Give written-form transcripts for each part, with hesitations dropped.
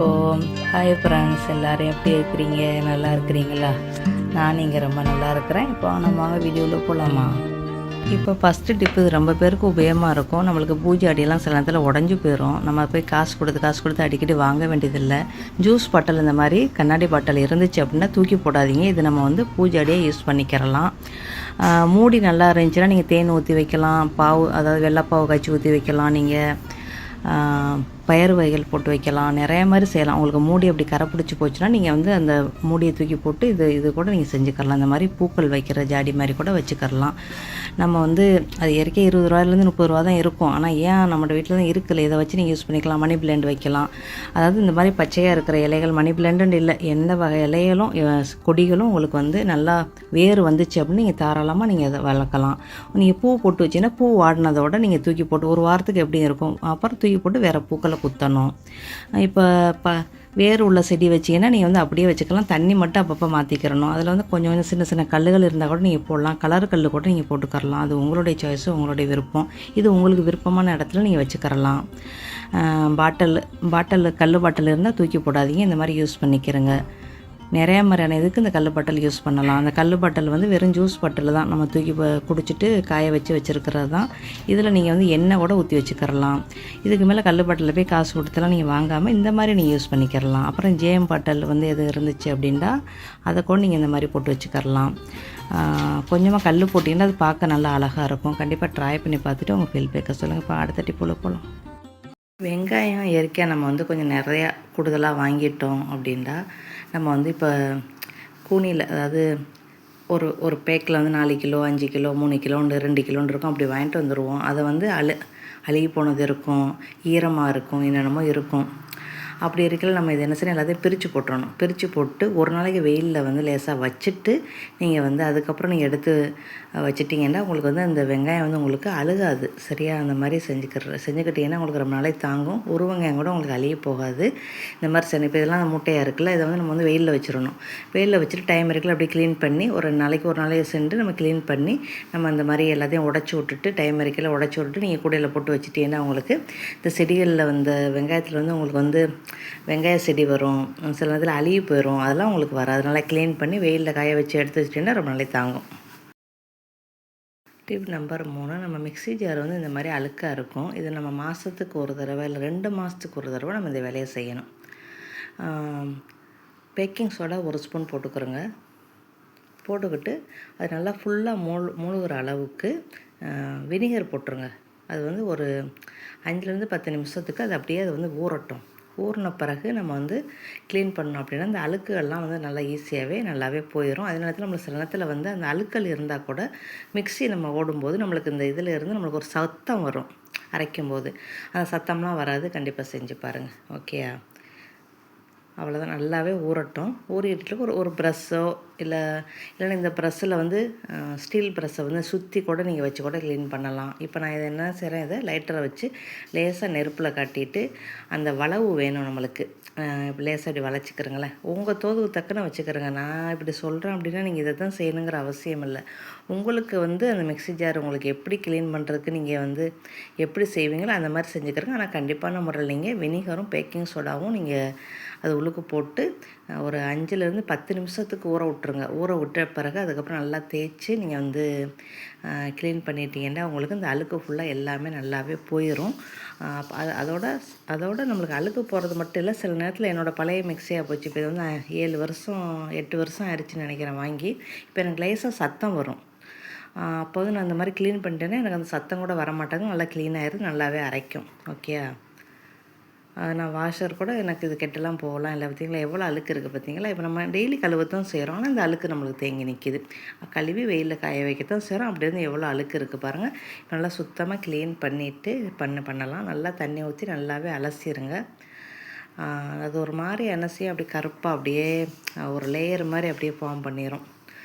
அலைக்கும். Hi friends, எல்லோரும் எப்படி இருக்கிறீங்க? நல்லா இருக்கிறீங்களா? நான் இங்கே ரொம்ப நல்லா இருக்கிறேன். இப்போ நம்ம வீடியோவில் போகலாமா? இப்போ ஃபஸ்ட்டு டிப்பு ரொம்ப பேருக்கு உபயோகமாக இருக்கும். நம்மளுக்கு பூஜை அடியெல்லாம் சில நேரத்தில் உடஞ்சி போயிடும். நம்ம போய் காசு கொடுத்து அடிக்கடி வாங்க வேண்டியதில்லை. ஜூஸ் பாட்டில் இந்த மாதிரி கண்ணாடி பாட்டில் இருந்துச்சு அப்படின்னா தூக்கி போடாதீங்க. இது நம்ம பூஜை அடியாக யூஸ் பண்ணிக்கிறலாம். மூடி நல்லா இருந்துச்சுன்னா நீங்கள் தேன் ஊற்றி வைக்கலாம். பாவு, அதாவது வெள்ளைப்பாவு காய்ச்சி ஊற்றி வைக்கலாம். நீங்கள் பயறு வகைகள் போட்டு வைக்கலாம். நிறைய மாதிரி செய்யலாம். உங்களுக்கு மூடி அப்படி கரை பிடிச்சி போச்சுன்னா நீங்கள் அந்த மூடியை தூக்கி போட்டு இது கூட நீங்கள் செஞ்சுக்கலாம். இந்த மாதிரி பூக்கள் வைக்கிற ஜாடி மாதிரி கூட வச்சுக்கரலாம். நம்ம அது இயற்கை 20 ரூபாயிலேருந்து 30 ரூபா தான் இருக்கும். ஆனால் ஏன் நம்மளோட வீட்டில் தான் இருக்குல்ல, இதை வச்சு நீங்கள் யூஸ் பண்ணிக்கலாம். மணி பிளான்ட் வைக்கலாம். அதாவது இந்த மாதிரி பச்சையாக இருக்கிற இலைகள், மணி பிளான்ட்டுன்னு இல்லை, எந்த வகை இலைகளும் கொடிகளும் உங்களுக்கு நல்லா வேறு வந்துச்சு அப்படின்னு நீங்கள் தாராளமாக நீங்கள் அதை வளர்க்கலாம். நீங்கள் பூ போட்டு வச்சிங்கன்னா பூ வாடினதோட நீங்கள் தூக்கி போட்டு ஒரு வாரத்துக்கு எப்படி இருக்கும், அப்புறம் தூக்கி போட்டு வேறு பூக்களை குத்தணும். இப்போ வேறு உள்ள செடி வச்சிங்கன்னா நீங்கள் அப்படியே வச்சுக்கலாம். தண்ணி மட்டும் அப்பப்போ மாற்றிக்கிறணும். அதில் கொஞ்சம் சின்ன சின்ன கல்லுகள் இருந்தால் கூட நீங்கள் போடலாம். கலர் கல் கூட நீங்கள் போட்டுக்கரலாம். அது உங்களுடைய சாய்ஸு, உங்களுடைய விருப்பம். இது உங்களுக்கு விருப்பமான இடத்துல நீங்கள் வச்சுக்கரலாம். பாட்டில் கல் பாட்டில் இருந்தால் தூக்கி போடாதீங்க. இந்த மாதிரி யூஸ் பண்ணிக்கிறங்க. நிறையா மாதிரியான இதுக்கு இந்த கல் பாட்டில் யூஸ் பண்ணலாம். அந்த கல் பாட்டில் வெறும் ஜூஸ் பாட்டில் தான் நம்ம தூக்கி குடிச்சிட்டு காய வச்சுருக்கிறது தான். இதில் நீங்கள் எண்ணெய் கூட ஊற்றி வச்சுக்கிறலாம். இதுக்கு மேலே கல் பாட்டில் போய் காசு கொடுத்தலாம் நீங்கள் வாங்காமல் இந்த மாதிரி நீங்கள் யூஸ் பண்ணிக்கிறலாம். அப்புறம் ஜேஎம் பாட்டில் எது இருந்துச்சு அப்படின்னா அதை கூட நீங்கள் இந்த மாதிரி போட்டு வச்சுக்கிறலாம். கொஞ்சமாக கல் போட்டிங்கன்னா அது பார்க்க நல்லா அழகாக இருக்கும். கண்டிப்பாக ட்ரை பண்ணி பார்த்துட்டு உங்கள் ஃபீல்பேக்கை சொல்லுங்கள். இப்போ அடுத்த டிப்பில் போகலாம். வெங்காயம் இயற்கையாக நம்ம கொஞ்சம் நிறையா கூடுதலாக வாங்கிட்டோம் அப்படின்டா நம்ம இப்போ கூனியில், அதாவது ஒரு பேக்கில் 4 கிலோ 5 கிலோ 3 கிலோன்னு 2 கிலோன்னு இருக்கும். அப்படி வாங்கிட்டு வந்துடுவோம். அதை அழுகி போனது இருக்கும், ஈரமாக இருக்கும், என்னென்னமோ இருக்கும். அப்படி இருக்கல நம்ம இது என்ன செய்யணும், எல்லாத்தையும் பிரித்து போட்டுறணும். பிரித்து போட்டு ஒரு நாளைக்கு வெயிலில் லேசாக வச்சுட்டு நீங்கள் அதுக்கப்புறம் நீங்கள் எடுத்து வச்சிட்டிங்கன்னா உங்களுக்கு அந்த வெங்காயம் உங்களுக்கு அழுகாது. சரியாக அந்த மாதிரி செஞ்சுக்கிட்டிங்கன்னா உங்களுக்கு ரொம்ப நாளைக்கு தாங்கும். ஒரு வெங்காயம் கூட உங்களுக்கு அழுகி போகாது. இந்த மாதிரி இப்போ இதெல்லாம் மூட்டையாக இருக்குல்ல, இதை நம்ம வெயிலில் வச்சிடணும். வெயிலில் வச்சுட்டு டைம் இருக்குல்ல அப்படி க்ளீன் பண்ணி ஒரு நாளைக்கு சென்று நம்ம க்ளீன் பண்ணி நம்ம அந்த மாதிரி எல்லாத்தையும் உடச்சி விட்டுட்டு டைம் இருக்குல்ல உடச்சி விட்டுட்டு நீங்கள் கூடையில் போட்டு வச்சுட்டிங்கன்னா உங்களுக்கு இந்த செடிகளில் வெங்காயத்தில் உங்களுக்கு வெங்காய செடி வரும், சில நேரத்தில் அழுகி போயிடும். அதெல்லாம் உங்களுக்கு வராது. நல்லா க்ளீன் பண்ணி வெயிலில் காய வச்சு எடுத்து வச்சுட்டிங்கன்னா ரொம்ப நாளைக்கு தாங்கும். டிப் நம்பர் 3, நம்ம மிக்ஸி ஜார் இந்த மாதிரி அழுக்காக இருக்கும். இது நம்ம மாதத்துக்கு ஒரு தடவை இல்லை 2 மாதத்துக்கு ஒரு தடவை நம்ம இந்த வேலையை செய்யணும். பேக்கிங் சோடா 1 ஸ்பூன் போட்டுக்கிறோங்க. போட்டுக்கிட்டு அது நல்லா ஃபுல்லாக மூழ்கிற அளவுக்கு வினிகர் போட்டுருங்க. அது ஒரு 5லேருந்து 10 நிமிஷத்துக்கு அது அப்படியே ஊறட்டும். ஊறின பிறகு நம்ம க்ளீன் பண்ணோம் அப்படின்னா அந்த அழுக்குகள்லாம் நல்லா ஈஸியாகவே நல்லாவே போயிடும். அதே நேரத்தில் நம்மளுக்கு சில நேரத்தில் அந்த அழுக்கல் இருந்தால் கூட மிக்ஸி நம்ம ஓடும்போது நம்மளுக்கு இந்த இதில் இருந்து நம்மளுக்கு ஒரு சத்தம் வரும். அரைக்கும்போது அந்த சத்தம்லாம் வராது. கண்டிப்பாக செஞ்சு பாருங்கள். ஓகேயா? அவ்வளோதான். நல்லாவே ஊறட்டும். ஊறிட்டு ஒரு ப்ரஷ்ஷோ இல்லைன்னா இந்த ப்ரஷ்ஷில் ஸ்டீல் ப்ரஷ்ஷை சுற்றி கூட நீங்கள் வச்சு கூட க்ளீன் பண்ணலாம். இப்போ நான் இதை என்ன செய்கிறேன், இதை லைட்டரை வச்சு லேசாக நெருப்பில் காட்டிட்டு அந்த வளவு வேணும் நம்மளுக்கு. இப்போ லேசாக இப்படி வளைச்சிக்கிறங்களேன். உங்கள் தோதுக்கு தக்கன வச்சுக்கிறேங்க. நான் இப்படி சொல்கிறேன் அப்படின்னா நீங்கள் இதை தான் செய்யணுங்கிற அவசியம் இல்லை. உங்களுக்கு அந்த மிக்ஸி ஜார் உங்களுக்கு எப்படி க்ளீன் பண்ணுறதுக்கு நீங்கள் எப்படி செய்வீங்களோ அந்த மாதிரி செஞ்சுக்கிறேங்க. ஆனால் கண்டிப்பான முறையில் நீங்கள் வினிகரும் பேக்கிங் சோடாவும் நீங்கள் அது உள்ளுக்கு போட்டு ஒரு 5லேருந்து 10 நிமிஷத்துக்கு ஊற விட்ருங்க. ஊற விட்ட பிறகு அதுக்கப்புறம் நல்லா தேய்ச்சி நீங்கள் க்ளீன் பண்ணிட்டீங்கன்னா உங்களுக்கு இந்த அழுக்கு ஃபுல்லாக எல்லாமே நல்லாவே போயிடும். அதோட நம்மளுக்கு அழுக்கு போகிறது மட்டும் இல்லை, சில நேரத்தில் என்னோடய பழைய மிக்ஸியாக போச்சு. இப்போ இது 7 வருஷம் 8 வருஷம் ஆயிடுச்சுன்னு நினைக்கிறேன் வாங்கி. இப்போ எனக்கு லேசாக சத்தம் வரும். அப்போது நான் அந்த மாதிரி க்ளீன் பண்ணிட்டேன்னா எனக்கு அந்த சத்தம் கூட வரமாட்டாங்க. நல்லா க்ளீனாகிடுது, நல்லாவே அரைக்கும். ஓகே. நான் வாஷர் கூட எனக்கு இது கெட்டெல்லாம் போகலாம் இல்லை. பார்த்திங்களா எவ்வளோ அழுக்கு இருக்குது பார்த்தீங்களா? இப்போ நம்ம டெய்லி கழுவத்தான் செய்கிறோம், ஆனால் இந்த அழுக்கு நம்மளுக்கு தேங்கி நிற்கிது. கழுவி வெயிலில் காய வைக்கத்தான் செய்கிறோம். அப்படி எவ்வளோ அழுக்கு இருக்குது பாருங்கள். இப்போ நல்லா சுத்தமாக க்ளீன் பண்ணிவிட்டு பண்ணலாம். நல்லா தண்ணி ஊற்றி நல்லாவே அலசிடுங்க. அது ஒரு மாதிரி அலசி அப்படி கருப்பாக அப்படியே ஒரு லேயர் மாதிரி அப்படியே ஃபார்ம் பண்ணிடும்.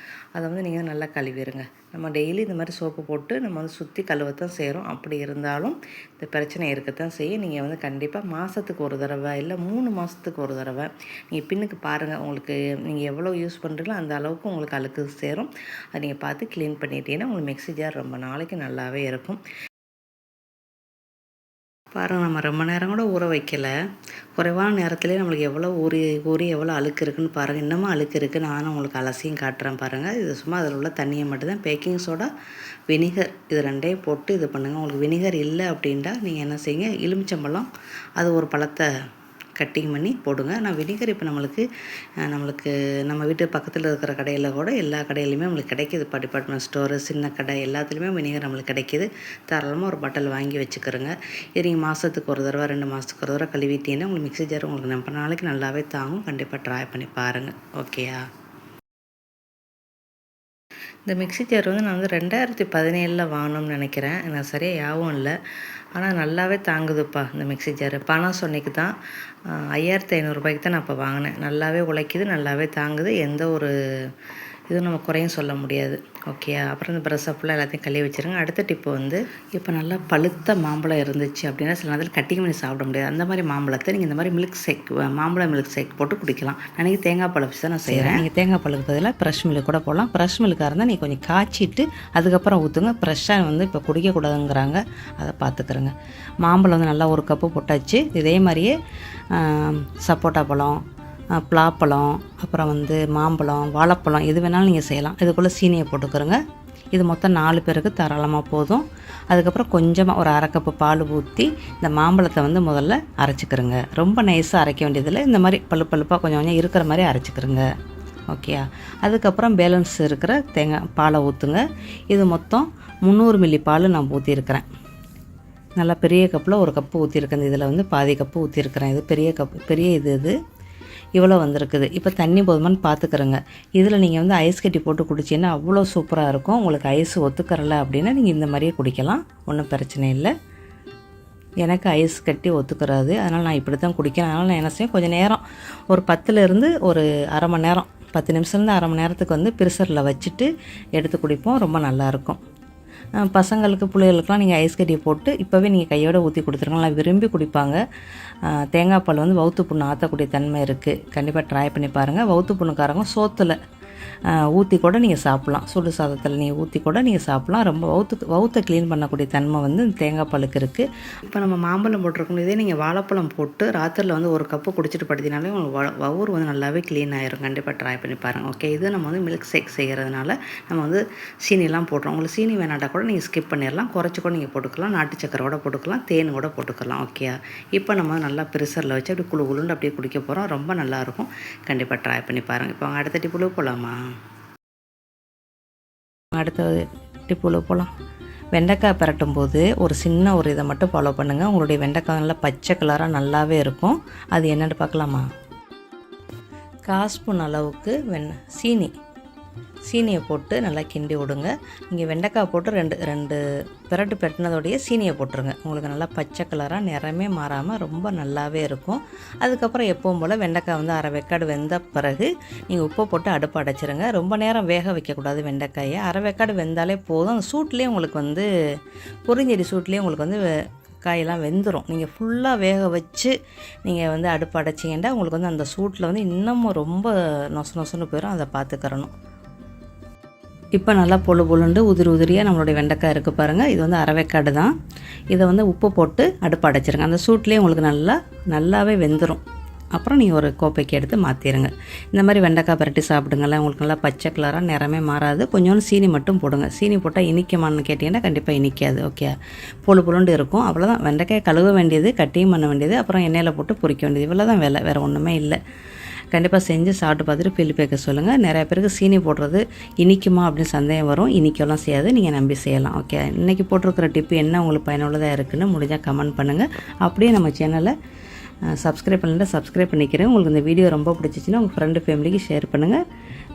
அதை நீங்கள் நல்லா கழுவிடுங்க. நம்ம டெய்லி இந்த மாதிரி சோப்பு போட்டு நம்ம சுற்றி கழுவத்தான் செய்கிறோம். அப்படி இருந்தாலும் இந்த பிரச்சனை இருக்கத்தான் செய்யும். நீங்கள் கண்டிப்பாக மாதத்துக்கு ஒரு தடவை இல்லை 3 மாதத்துக்கு ஒரு தடவை நீங்கள் பின்னுக்கு பாருங்கள். உங்களுக்கு நீங்கள் எவ்வளோ யூஸ் பண்ணுறீங்களோ அந்த அளவுக்கு உங்களுக்கு அழுக்கு சேரும். அதை நீங்கள் பார்த்து க்ளீன் பண்ணிட்டீங்கன்னா உங்களுக்கு மிக்ஸி ஜார் ரொம்ப நாளைக்கு நல்லாவே இருக்கும். பாருங்கள், நம்ம ரொம்ப நேரம் கூட ஊற வைக்கல. குறைவான நேரத்துலேயே நம்மளுக்கு எவ்வளோ ஊறி எவ்வளோ அழுக்கு இருக்குதுன்னு பாருங்கள். இன்னமும் அழுக்கு இருக்குது. நானும் உங்களுக்கு அலசியும் காட்டுறேன் பாருங்கள். இது சும்மா அதில் உள்ள தண்ணியை மட்டும்தான். பேக்கிங் சோடா, வினிகர் இது ரெண்டையும் போட்டு இது பண்ணுங்கள். உங்களுக்கு வினிகர் இல்லை அப்படின்ட்டா நீங்கள் என்ன செய்யுங்க, எலுமிச்சம்பழம் அது ஒரு பழத்தை கட்டிங் பண்ணி போடுங்க. நான் வினிகர் இப்போ நம்மளுக்கு நம்ம வீட்டு பக்கத்தில் இருக்கிற கடையில் கூட எல்லா கடையிலையுமே நம்மளுக்கு கிடைக்கிது. இப்போ டிபார்ட்மெண்ட் ஸ்டோரு, சின்ன கடை எல்லாத்துலேயுமே வினிகர் நம்மளுக்கு கிடைக்கிது. தாராளமாக ஒரு பாட்டில் வாங்கி வச்சுக்கிறோங்க. இது நீங்கள் மாதத்துக்கு ஒரு தடவை 2 மாதத்துக்கு ஒரு தடவை கழுவிட்டீங்கன்னா உங்களுக்கு மிக்ஸி ஜார் உங்களுக்கு நம்ம நாளைக்கு நல்லாவே தாங்கும். கண்டிப்பாக ட்ரை பண்ணி பாருங்கள். ஓகேயா? இந்த மிக்ஸி ஜார் வந்து நான் வந்து 2017 வாங்கணும்னு நினைக்கிறேன். எனக்கு சரியாக ஞாபகம் இல்லை. ஆனால் நல்லாவே தாங்குதுப்பா இந்த மிக்ஸி ஜாரு. Panasonic தான். 5500 தான் நான் இப்போ வாங்கினேன். நல்லாவே உழைக்குது, நல்லாவே தாங்குது. எந்த ஒரு இதுவும் நம்ம குறையும் சொல்ல முடியாது. ஓகேயா? அப்புறம் இந்த ப்ரெஷ்ஷை ஃபுல்லாக எல்லாத்தையும் கழுவி வச்சுருங்க. அடுத்த டிப்பு வந்து, இப்போ நல்லா பழுத்த மாம்பழம் இருந்துச்சு அப்படின்னா சில நேரத்தில் கட்டிங் பண்ணி சாப்பிட முடியாது. அந்த மாதிரி மாம்பழத்தை நீங்கள் இந்த மாதிரி மில்க் ஷேக், மாம்பழம் மில்க் ஷேக் போட்டு குடிக்கலாம். நான் தேங்காய் பால் வச்சு தான் நான் செய்கிறேன். நீங்கள் தேங்காய் பாலுக்கு பதிலாக ஃப்ரெஷ் மில்க் கூட போடலாம். ஃப்ரெஷ் மில்காக இருந்தால் நீங்கள் கொஞ்சம் காய்ச்சிட்டு அதுக்கப்புறம் ஊற்றுங்க. ஃப்ரெஷ்ஷாக வந்து இப்போ குடிக்கக்கூடாதுங்கிறாங்க, அதை பார்த்துக்கிறேங்க. மாம்பழம் வந்து நல்லா 1 கப்பு போட்டாச்சு. இதே மாதிரியே சப்போட்டா பழம், பலாப்பழம், அப்புறம் வந்து மாம்பழம், வாழைப்பழம் எது வேணாலும் நீங்கள் செய்யலாம். இதுக்குள்ளே சீனியை போட்டுக்கிறோங்க. இது மொத்தம் 4 பேருக்கு தாராளமாக போதும். அதுக்கப்புறம் கொஞ்சமாக ஒரு 1/2 கப்பு பால் ஊற்றி இந்த மாம்பழத்தை வந்து முதல்ல அரைச்சிக்கிறோங்க. ரொம்ப நைஸாக அரைக்க வேண்டியதில்லை. இந்த மாதிரி பழுப்பாக கொஞ்சம் கொஞ்சம் இருக்கிற மாதிரி அரைச்சிக்கிறோங்க. ஓகேயா? அதுக்கப்புறம் பேலன்ஸ் இருக்கிற தேங்காய் பாலை ஊற்றுங்க. இது மொத்தம் 300 மில்லி பால் நான் ஊற்றிருக்கிறேன். நல்லா பெரிய கப்பில் 1 கப்பு ஊற்றிருக்கேன். இதில் வந்து பாதி கப்பு ஊற்றிருக்கிறேன். இது பெரிய கப்பு, பெரிய இது இவ்வளோ வந்திருக்குது. இப்போ தண்ணி போதுமான்னு பார்த்துக்கிறோங்க. இதில் நீங்கள் வந்து ஐஸ் கட்டி போட்டு குடிச்சிங்கன்னா அவ்வளோ சூப்பராக இருக்கும். உங்களுக்கு ஐஸ் ஒத்துக்கறல அப்படின்னா நீங்கள் இந்த மாதிரியே குடிக்கலாம், ஒன்றும் பிரச்சனை இல்லை. எனக்கு ஐஸ் கட்டி ஒத்துக்கிறாது, அதனால் நான் இப்படி தான் குடிக்கிறேன். அதனால் நான் என்ன செய்வேன், கொஞ்சம் நேரம் ஒரு 10லேருந்து ஒரு அரை மணி நேரம், 10 நிமிஷம்லேருந்து அரை மணி நேரத்துக்கு வந்து ஃப்ரீசரில் வச்சுட்டு எடுத்து குடிப்போம். ரொம்ப நல்லாயிருக்கும். பசங்களுக்கு, பிள்ளைகளுக்கெலாம் நீங்கள் ஐஸ் கட்டியை போட்டு இப்போவே நீங்கள் கையோடு ஊற்றி கொடுத்துருங்க. நல்லா விரும்பி குடிப்பாங்க. தேங்காய் பால் வந்து வவுத்து புண்ணு ஆற்றக்கூடிய தன்மை இருக்குது. கண்டிப்பாக ட்ரை பண்ணி பாருங்கள். வவுத்து புண்ணுக்காரங்க சோத்தில் ஊற்றி கூட நீங்கள் சாப்பிட்லாம். சுடு சாதத்தில் நீங்கள் ஊற்றி கூட நீங்கள் சாப்பிட்லாம். ரொம்ப வவுத்தை க்ளீன் பண்ணக்கூடிய தன்மை வந்து தேங்காய் பாலுக்கு இருக்குது. இப்போ நம்ம மாம்பழம் போட்டிருக்கோம். இதே நீங்கள் வாழைப்பழம் போட்டு ராத்திரியில் வந்து 1 கப்பு குடிச்சிட்டு படுத்தினாலே உங்களுக்கு வவுறு வந்து நல்லாவே க்ளீன் ஆயிரும். கண்டிப்பாக ட்ரை பண்ணி பாருங்கள். ஓகே, இது நம்ம வந்து மில்க் ஷேக் செய்கிறதுனால நம்ம வந்து சீனிலாம் போடுறோம். உங்களுக்கு சீனி வேணாட்டா கூட நீங்கள் ஸ்கிப் பண்ணிடலாம். குறைச்சி கூட நீங்கள் போட்டுக்கலாம். நாட்டு சக்கரை கூட போட்டுக்கலாம், தேன் கூட போட்டுக்கலாம். ஓகே, இப்போ நம்ம நல்லா ஃப்ரீசரில் வச்சு அப்படி குழுண்டு அப்படியே குடிக்க போகிறோம். ரொம்ப நல்லாயிருக்கும். கண்டிப்பாக ட்ரை பண்ணி பாருங்கள். இப்போ அடுத்த டிப்புல போகலாமா? அடுத்த டிப்புல போகலாம். வெண்டைக்காய் பரட்டும் போது ஒரு சின்ன ஒரு இதை மட்டும் ஃபாலோ பண்ணுங்கள். உங்களுடைய வெண்டைக்காய் நல்லா பச்சை கலராக நல்லாவே இருக்கும். அது என்னென்னு பார்க்கலாமா? 1/4 ஸ்பூன் அளவுக்கு சீனியை போட்டு நல்லா கிண்டி விடுங்க. நீங்கள் வெண்டைக்காய் போட்டு ரெண்டு பிரட்டு பெட்டினதோடைய சீனியை போட்டுருங்க. உங்களுக்கு நல்லா பச்சை கலராக நிறமே மாறாமல் ரொம்ப நல்லாவே இருக்கும். அதுக்கப்புறம் எப்பவும் போல் வெண்டைக்காய் வந்து 1/2 வேக்காடு வெந்த பிறகு நீங்கள் உப்பை போட்டு அடுப்பு அடைச்சிருங்க. ரொம்ப நேரம் வேக வைக்கக்கூடாது வெண்டைக்காயை. 1/2 வேக்காடு வெந்தாலே போதும். அந்த சூட்லேயே உங்களுக்கு வந்து பொரிஞ்செடி சூட்லேயே உங்களுக்கு வந்து காயெல்லாம் வெந்துடும். நீங்கள் ஃபுல்லாக வேக வச்சு நீங்கள் வந்து அடுப்பு அடைச்சிங்கன்னா உங்களுக்கு வந்து அந்த சூட்டில் வந்து இன்னமும் ரொம்ப நொசுன்னு போயிடும். அதை பார்த்துக்கிறணும். இப்போ நல்லா பொழுண்டு உதிரியாக நம்மளுடைய வெண்டைக்காய் இருக்குது பாருங்கள். இது வந்து 1/2 வேக்காடு தான். இதை வந்து உப்பு போட்டு அடுப்பு அடைச்சிருங்க. அந்த சூட்லேயே உங்களுக்கு நல்லாவே வெந்துடும். அப்புறம் நீங்கள் ஒரு கோப்பைக்கு எடுத்து மாற்றிடுங்க. இந்த மாதிரி வெண்டைக்காய் பரட்டி சாப்பிடுங்களேன். உங்களுக்கு நல்லா பச்சை கலராக நிறமே மாறாது. கொஞ்சோண்டு சீனி மட்டும் போடுங்க. சீனி போட்டால் இனிக்குமான்னு கேட்டிங்கன்னா கண்டிப்பாக இனிக்காது. ஓகே, பொழுண்டு இருக்கும். அவ்வளோதான். வெண்டைக்காய் கழுவ வேண்டியது, கட்டியும் பண்ண வேண்டியது, அப்புறம் எண்ணெயில் போட்டு பொரிக்க வேண்டியது. இவ்வளோ தான் வேலை, வேறு ஒன்றுமே இல்லை. கண்டிப்பாக செஞ்சு சாப்பிட்டு பார்த்துட்டு ஃபீட்பேக்கை சொல்லுங்கள். நிறைய பேருக்கு சீனி போடுறது இனிக்குமா அப்படின்னு சந்தேகம் வரும். இனிக்கலாம் செய்யாது, நீங்கள் நம்பி செய்யலாம். ஓகே, இன்றைக்கி போட்டிருக்கிற டிப்பு என்ன உங்களுக்கு பயனுள்ளதாக இருக்குதுன்னு முடிஞ்சால் கமெண்ட் பண்ணுங்கள். அப்படியே நம்ம சேனலை சப்ஸ்கிரைப் பண்ணிட்டு சப்ஸ்கிரைப் பண்ணிக்கிறேன். உங்களுக்கு இந்த வீடியோ ரொம்ப பிடிச்சிச்சின்னா உங்கள் ஃப்ரெண்டு ஃபேமிலிக்கு ஷேர் பண்ணுங்கள்.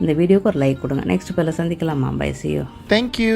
இந்த வீடியோக்கு ஒரு லைக் கொடுங்க. நெக்ஸ்ட் பேரில் சந்திக்கலாமா? Bye, see you. Thank you.